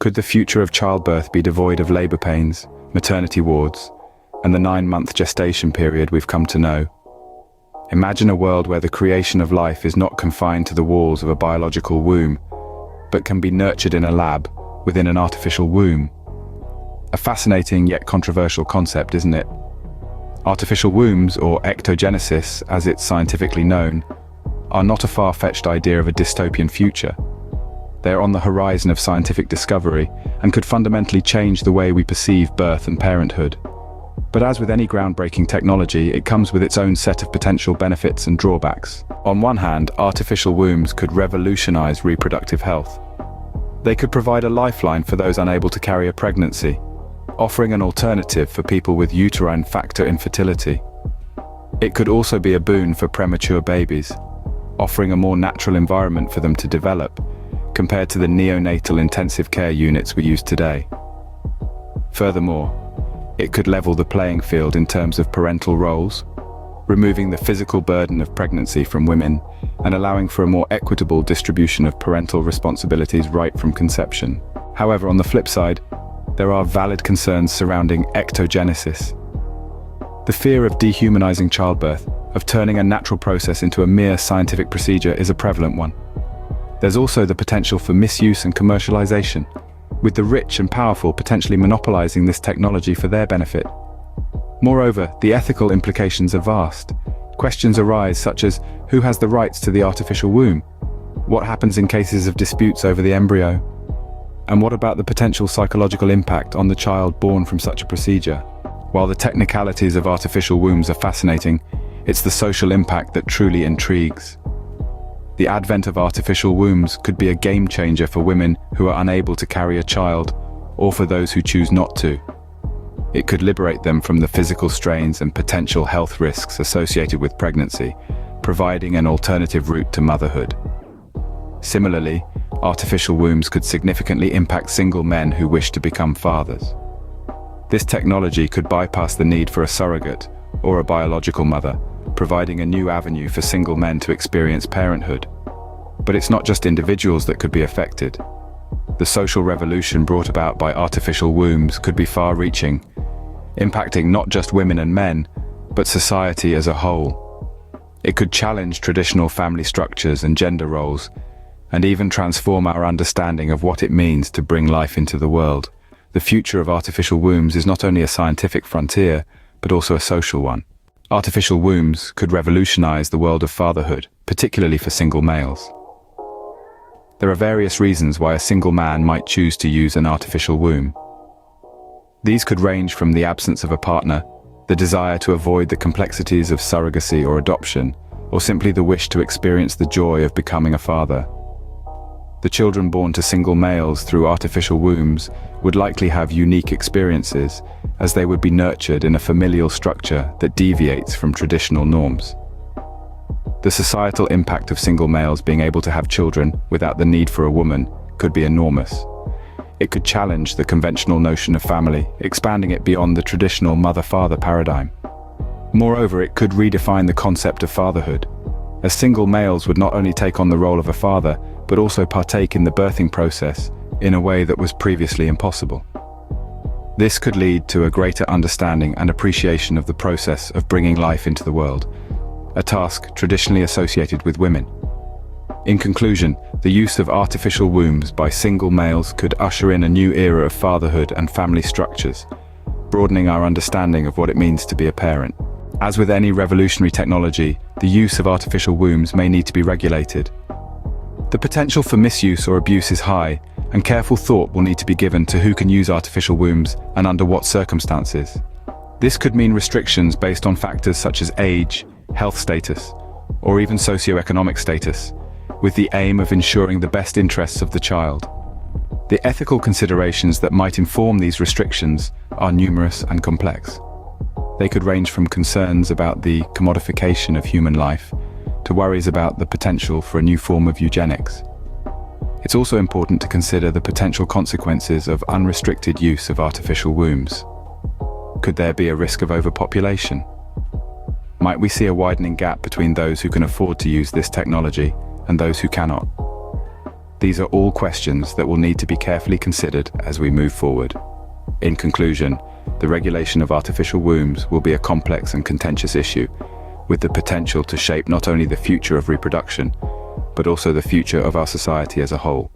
Could the future of childbirth be devoid of labor pains, maternity wards, and the 9-month gestation period we've come to know? Imagine a world where the creation of life is not confined to the walls of a biological womb, but can be nurtured in a lab within an artificial womb. A fascinating yet controversial concept, isn't it? Artificial wombs, or ectogenesis as it's scientifically known, are not a far-fetched idea of a dystopian future. They are on the horizon of scientific discovery and could fundamentally change the way we perceive birth and parenthood. But as with any groundbreaking technology, it comes with its own set of potential benefits and drawbacks. On one hand, artificial wombs could revolutionize reproductive health. They could provide a lifeline for those unable to carry a pregnancy, offering an alternative for people with uterine factor infertility. It could also be a boon for premature babies, offering a more natural environment for them to develop, compared to the neonatal intensive care units we use today. Furthermore, it could level the playing field in terms of parental roles, removing the physical burden of pregnancy from women and allowing for a more equitable distribution of parental responsibilities right from conception. However, on the flip side, there are valid concerns surrounding ectogenesis. The fear of dehumanizing childbirth, of turning a natural process into a mere scientific procedure, is a prevalent one. There's also the potential for misuse and commercialization, with the rich and powerful potentially monopolizing this technology for their benefit. Moreover, the ethical implications are vast. Questions arise such as, who has the rights to the artificial womb? What happens in cases of disputes over the embryo? And what about the potential psychological impact on the child born from such a procedure? While the technicalities of artificial wombs are fascinating, it's the social impact that truly intrigues. The advent of artificial wombs could be a game changer for women who are unable to carry a child, or for those who choose not to. It could liberate them from the physical strains and potential health risks associated with pregnancy, providing an alternative route to motherhood. Similarly, artificial wombs could significantly impact single men who wish to become fathers. This technology could bypass the need for a surrogate or a biological mother, providing a new avenue for single men to experience parenthood. But it's not just individuals that could be affected. The social revolution brought about by artificial wombs could be far-reaching, impacting not just women and men, but society as a whole. It could challenge traditional family structures and gender roles, and even transform our understanding of what it means to bring life into the world. The future of artificial wombs is not only a scientific frontier, but also a social one. Artificial wombs could revolutionize the world of fatherhood, particularly for single males. There are various reasons why a single man might choose to use an artificial womb. These could range from the absence of a partner, the desire to avoid the complexities of surrogacy or adoption, or simply the wish to experience the joy of becoming a father. The children born to single males through artificial wombs would likely have unique experiences, as they would be nurtured in a familial structure that deviates from traditional norms. The societal impact of single males being able to have children without the need for a woman could be enormous. It could challenge the conventional notion of family, expanding it beyond the traditional mother-father paradigm. Moreover, it could redefine the concept of fatherhood, as single males would not only take on the role of a father, but also partake in the birthing process in a way that was previously impossible. This could lead to a greater understanding and appreciation of the process of bringing life into the world, a task traditionally associated with women. In conclusion, the use of artificial wombs by single males could usher in a new era of fatherhood and family structures, broadening our understanding of what it means to be a parent. As with any revolutionary technology, the use of artificial wombs may need to be regulated. The potential for misuse or abuse is high, and careful thought will need to be given to who can use artificial wombs and under what circumstances. This could mean restrictions based on factors such as age, health status, or even socioeconomic status, with the aim of ensuring the best interests of the child. The ethical considerations that might inform these restrictions are numerous and complex. They could range from concerns about the commodification of human life to worries about the potential for a new form of eugenics. It's also important to consider the potential consequences of unrestricted use of artificial wombs. Could there be a risk of overpopulation? Might we see a widening gap between those who can afford to use this technology and those who cannot? These are all questions that will need to be carefully considered as we move forward. In conclusion, the regulation of artificial wombs will be a complex and contentious issue, with the potential to shape not only the future of reproduction, but also the future of our society as a whole.